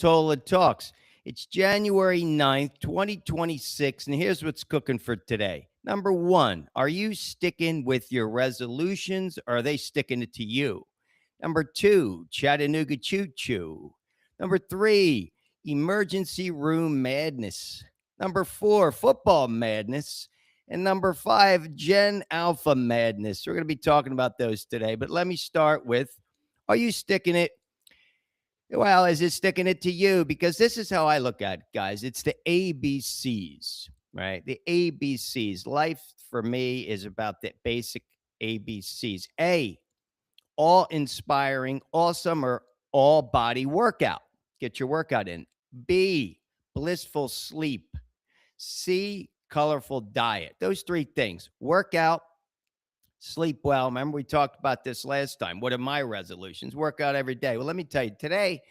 Tola Talks. It's January 9th, 2026, and here's what's cooking for today. Number one, are you sticking with your resolutions or are they sticking it to you? Number two, Chattanooga Choo Choo. Number three, emergency room madness. Number four, football madness. And number five, Gen Alpha madness. We're going to be talking about those today, but let me start with, are you sticking it? Well, is it sticking it to you? Because this is how I look at it, guys. It's the ABCs, right? The ABCs. Life for me is about the basic ABCs. A, all inspiring, awesome, or all body workout. Get your workout in. B, blissful sleep. C, colorful diet. Those three things: workout, sleep well. Remember, we talked about this last time. What are my resolutions? Work out every day. Well, let me tell you, today,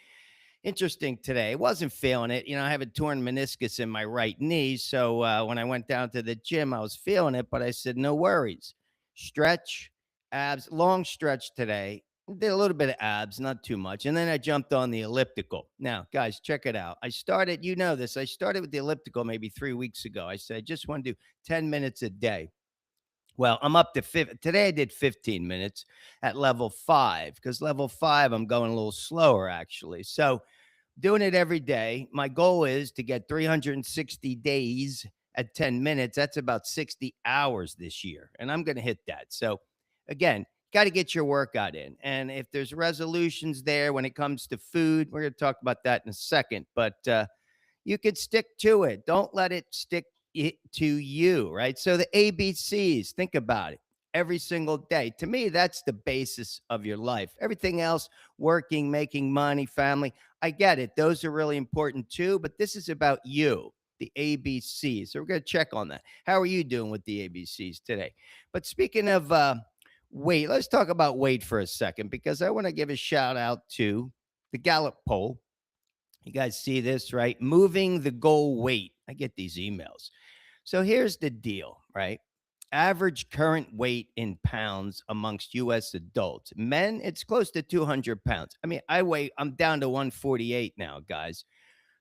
interesting today. I wasn't feeling it. I have a torn meniscus in my right knee. So when I went down to the gym, I was feeling it, but I said, no worries. Stretch, abs, long stretch today. Did a little bit of abs, not too much. And then I jumped on the elliptical. Now, guys, check it out. I started, you know this, I started with the elliptical maybe 3 weeks ago. I said, I just want to do 10 minutes a day. Well, I'm up to today. I did 15 minutes at level 5 because level 5, I'm going a little slower actually. So doing it every day. My goal is to get 360 days at 10 minutes. That's about 60 hours this year. And I'm going to hit that. So again, got to get your workout in. And if there's resolutions there when it comes to food, we're going to talk about that in a second. But you could stick to it. Don't let it stick it to you, right? So the ABCs, think about it every single day. To me, that's the basis of your life. Everything else, working, making money, family, I get it. Those are really important too, but this is about you, the ABCs. So we're going to check on that. How are you doing with the ABCs today? But speaking of weight, let's talk about weight for a second because I want to give a shout out to the Gallup poll. You guys see this, right? Moving the goal weight. I get these emails. So here's the deal, right? Average current weight in pounds amongst U.S. adults. Men, it's close to 200 pounds. I mean, I'm down to 148 now, guys.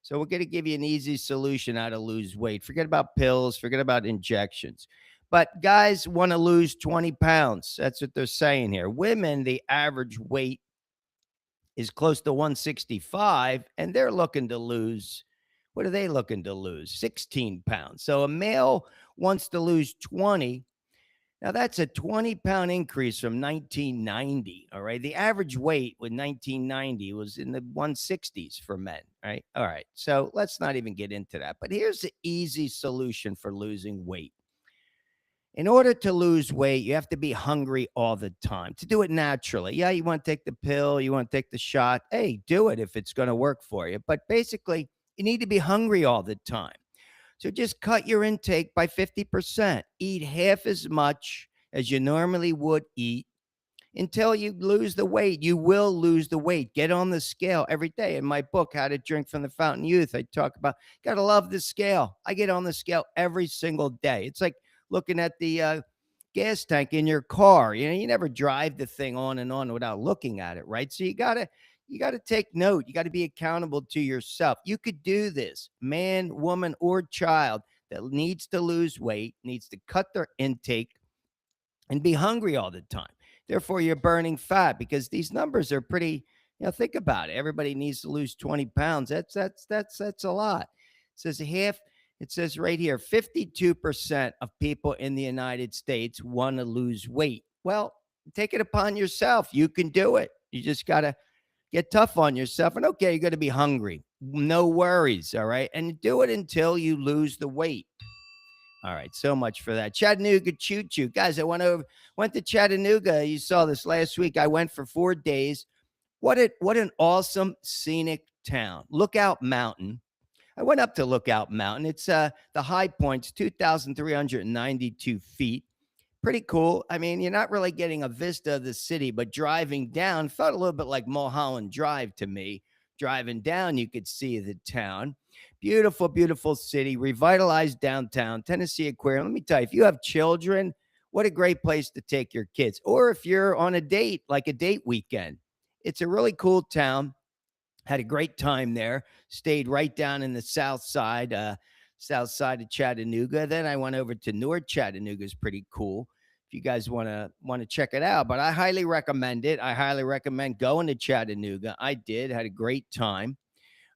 So we're going to give you an easy solution how to lose weight. Forget about pills, forget about injections. But guys want to lose 20 pounds. That's what they're saying here. Women, the average weight is close to 165, and they're looking to lose. What are they looking to lose? 16 pounds. So a male wants to lose 20. Now, that's a 20-pound increase from 1990, all right? The average weight with 1990 was in the 160s for men, right? All right, so let's not even get into that. But here's the easy solution for losing weight. In order to lose weight, you have to be hungry all the time to do it naturally. Yeah, you want to take the pill, you want to take the shot. Hey, do it if it's going to work for you. But basically, you need to be hungry all the time. So just cut your intake by 50%. Eat half as much as you normally would eat until you lose the weight. You will lose the weight. Get on the scale every day. In my book, How to Drink from the Fountain Youth, I talk about, got to love the scale. I get on the scale every single day. It's like looking at the gas tank in your car. You never drive the thing on and on without looking at it, right? So you got to take note. You got to be accountable to yourself. You could do this. Man, woman, or child that needs to lose weight, needs to cut their intake and be hungry all the time. Therefore, you're burning fat because these numbers are pretty, think about it. Everybody needs to lose 20 pounds. That's a lot. It says right here, 52% of people in the United States want to lose weight. Well, take it upon yourself. You can do it. You just got to get tough on yourself. And okay, you're going to be hungry. No worries, all right? And do it until you lose the weight. All right, so much for that. Chattanooga Choo Choo. Guys, I went to Chattanooga. You saw this last week. I went for 4 days. What an awesome scenic town. Lookout Mountain. I went up to Lookout Mountain. It's the high point's 2,392 feet. Pretty cool. I mean, you're not really getting a vista of the city, but driving down felt a little bit like Mulholland Drive to me. Driving down, you could see the town. Beautiful, beautiful city. Revitalized downtown, Tennessee Aquarium. Let me tell you, if you have children, what a great place to take your kids. Or if you're on a date, like a date weekend. It's a really cool town. Had a great time there. Stayed right down in the south side of Chattanooga. Then I went over to North Chattanooga. Is pretty cool. If you guys want to check it out, but I highly recommend it. I highly recommend going to Chattanooga. I did. Had a great time.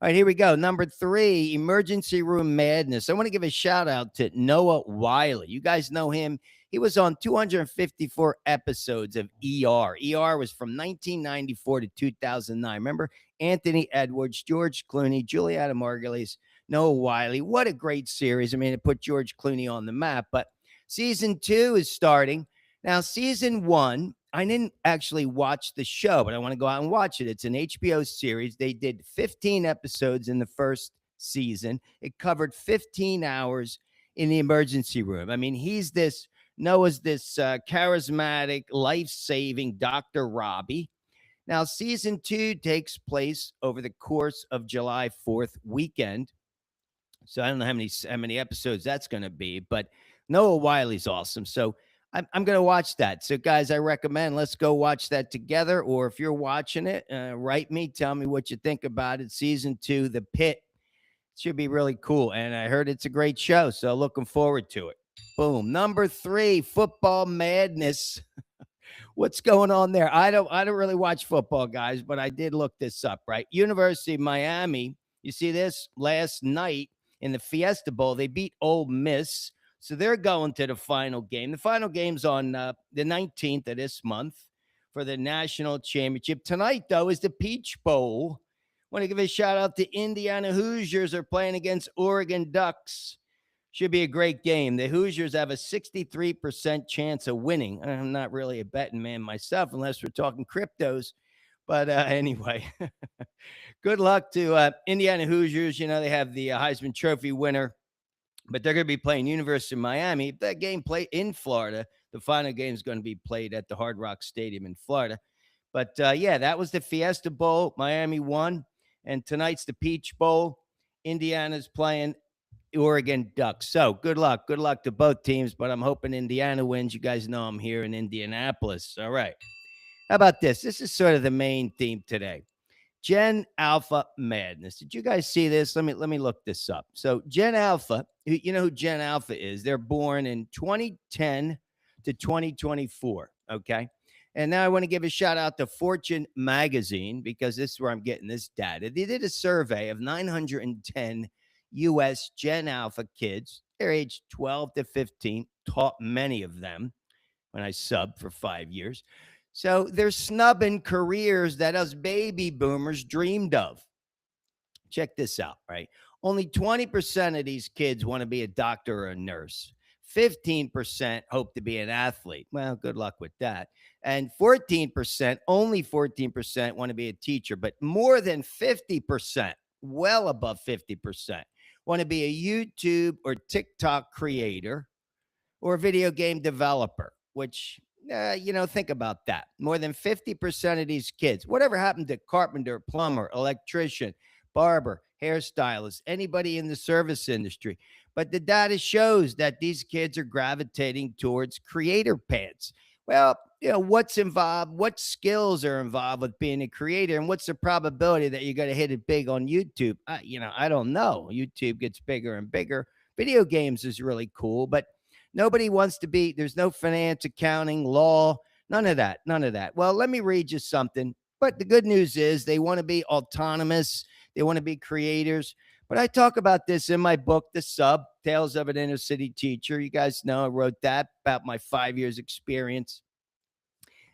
All right, here we go. Number three, emergency room madness. I want to give a shout out to Noah Wiley. You guys know him. He was on 254 episodes of ER. ER was from 1994 to 2009. Remember Anthony Edwards, George Clooney, Juliana Margulies, Noah Wiley. What a great series. I mean, it put George Clooney on the map. But season 2 is starting. Now, season 1, I didn't actually watch the show, but I want to go out and watch it. It's an HBO series. They did 15 episodes in the first season. It covered 15 hours in the emergency room. I mean, Noah's this charismatic, life-saving Dr. Robbie. Now, season 2 takes place over the course of July 4th weekend. So I don't know how many episodes that's going to be, but Noah Wiley's awesome. So I'm going to watch that. So, guys, I recommend let's go watch that together. Or if you're watching it, write me, tell me what you think about it. Season 2, The Pit, should be really cool. And I heard it's a great show. So, looking forward to it. Boom. Number 3, football madness. What's going on there? I don't really watch football, guys, but I did look this up, right? University of Miami. You see this last night in the Fiesta Bowl, they beat Ole Miss. So they're going to the final game. The final game's on the 19th of this month for the national championship. Tonight, though, is the Peach Bowl. Want to give a shout out to Indiana Hoosiers are playing against Oregon Ducks. Should be a great game. The Hoosiers have a 63% chance of winning. I'm not really a betting man myself, unless we're talking cryptos. But anyway, good luck to Indiana Hoosiers. You know, they have the Heisman Trophy winner, but they're going to be playing University of Miami. If that game played in Florida, the final game is going to be played at the Hard Rock Stadium in Florida. But yeah, that was the Fiesta Bowl. Miami won. And tonight's the Peach Bowl. Indiana's playing Oregon Ducks. So good luck. Good luck to both teams, but I'm hoping Indiana wins. You guys know I'm here in Indianapolis. All right. How about this? This is sort of the main theme today. Gen Alpha madness. Did you guys see this? Let me look this up. So Gen Alpha, you know who Gen Alpha is? They're born in 2010 to 2024. Okay. And now I want to give a shout out to Fortune magazine, because this is where I'm getting this data. They did a survey of 910 US Gen Alpha kids. They're aged 12 to 15, taught many of them when I subbed for 5 years. So they're snubbing careers that us baby boomers dreamed of. Check this out, right? Only 20% of these kids want to be a doctor or a nurse. 15% hope to be an athlete. Well, good luck with that. And 14%, only 14% want to be a teacher, but more than 50%, well above 50%, want to be a YouTube or TikTok creator or a video game developer, which, think about that. More than 50% of these kids, whatever happened to carpenter, plumber, electrician, barber, hairstylist, anybody in the service industry? But the data shows that these kids are gravitating towards creator paths. Well, what's involved? What skills are involved with being a creator? And what's the probability that you're going to hit it big on YouTube? I don't know. YouTube gets bigger and bigger. Video games is really cool, but nobody wants to be, there's no finance, accounting, law, none of that. Well, let me read you something. But the good news is they want to be autonomous. They want to be creators. But I talk about this in my book, The Sub, Tales of an Inner City Teacher. You guys know I wrote that about my 5 years experience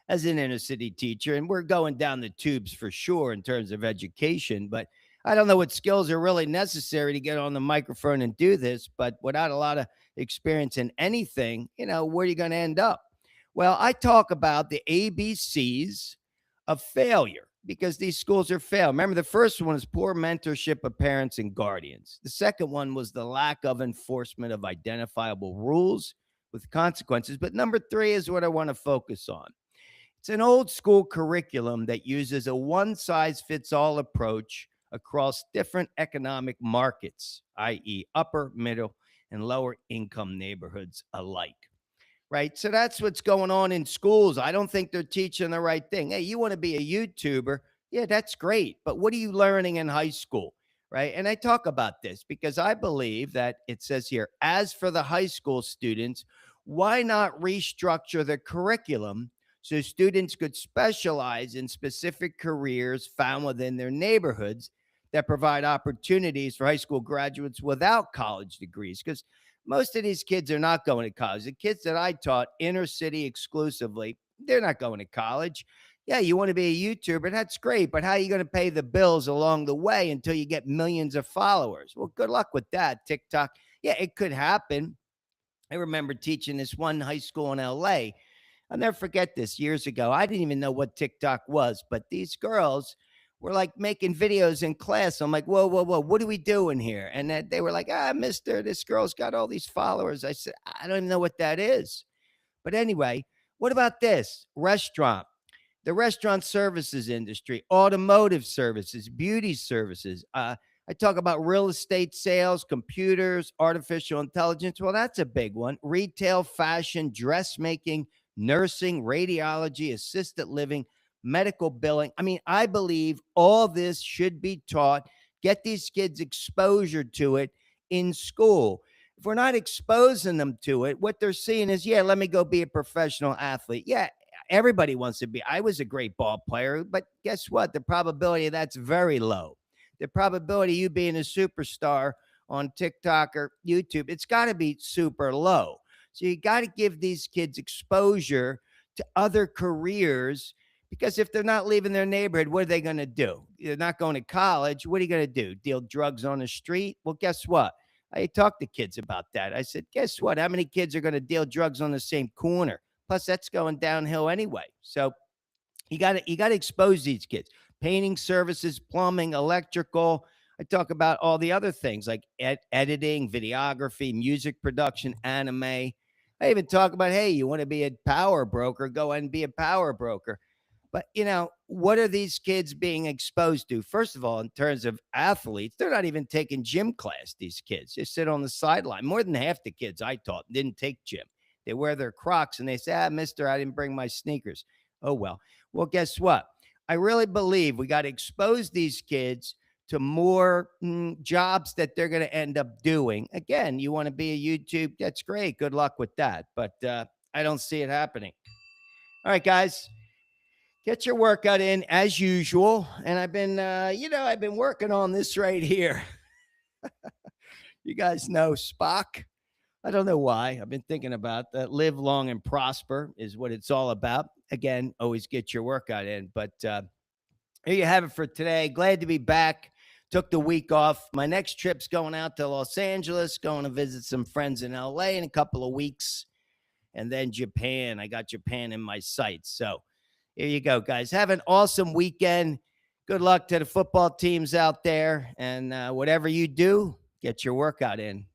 as an inner city teacher. And we're going down the tubes for sure in terms of education. But I don't know what skills are really necessary to get on the microphone and do this. But without a lot of experience in anything, where are you going to end up? Well, I talk about the ABCs of failure, because these schools are failed. Remember, the first one is poor mentorship of parents and guardians. The second one was the lack of enforcement of identifiable rules with consequences. But number 3 is what I want to focus on. It's an old school curriculum that uses a one-size-fits-all approach across different economic markets, i.e., upper, middle, and lower income neighborhoods alike. Right. So that's what's going on in schools. I don't think they're teaching the right thing. Hey, you want to be a YouTuber? Yeah, that's great. But what are you learning in high school? Right. And I talk about this because I believe that it says here, as for the high school students, why not restructure the curriculum so students could specialize in specific careers found within their neighborhoods that provide opportunities for high school graduates without college degrees? Because most of these kids are not going to college. The kids that I taught inner city exclusively, they're not going to college. Yeah, you want to be a YouTuber, that's great, but how are you going to pay the bills along the way until you get millions of followers? Well, good luck with that. TikTok, yeah, it could happen. I remember teaching this one high school in LA. I'll never forget this years ago. I didn't even know what TikTok was, but these girls were like making videos in class. I'm like, whoa, whoa, whoa, what are we doing here? And then they were like, mister, this girl's got all these followers. I said, I don't even know what that is. But anyway, what about this restaurant? The restaurant services industry, automotive services, beauty services. I talk about real estate sales, computers, artificial intelligence. Well, that's a big one. Retail, fashion, dressmaking, nursing, radiology, assisted living, medical billing. I mean, I believe all this should be taught. Get these kids exposure to it in school. If we're not exposing them to it, what they're seeing is, yeah, let me go be a professional athlete. Yeah, everybody wants to be. I was a great ball player, but guess what? The probability of that's very low. The probability of you being a superstar on TikTok or YouTube, it's got to be super low. So you got to give these kids exposure to other careers because if they're not leaving their neighborhood, what are they going to do? They're not going to college. What are you going to do? Deal drugs on the street? Well, guess what? I talked to kids about that. I said, guess what? How many kids are going to deal drugs on the same corner? Plus, that's going downhill anyway. So you got to expose these kids. Painting services, plumbing, electrical. I talk about all the other things like editing, videography, music production, anime. I even talk about, hey, you want to be a power broker? Go ahead and be a power broker. But, what are these kids being exposed to? First of all, in terms of athletes, they're not even taking gym class, these kids. Just sit on the sideline. More than half the kids I taught didn't take gym. They wear their Crocs and they say, mister, I didn't bring my sneakers. Oh, well. Well, guess what? I really believe we got to expose these kids to more jobs that they're going to end up doing. Again, you want to be a YouTube, that's great. Good luck with that. But I don't see it happening. All right, guys. Get your workout in as usual. And I've been working on this right here. You guys know Spock. I don't know why. I've been thinking about that. Live long and prosper is what it's all about. Again, always get your workout in. But here you have it for today. Glad to be back. Took the week off. My next trip's going out to Los Angeles, going to visit some friends in LA in a couple of weeks. And then Japan. I got Japan in my sights. So here you go, guys. Have an awesome weekend. Good luck to the football teams out there. And whatever you do, get your workout in.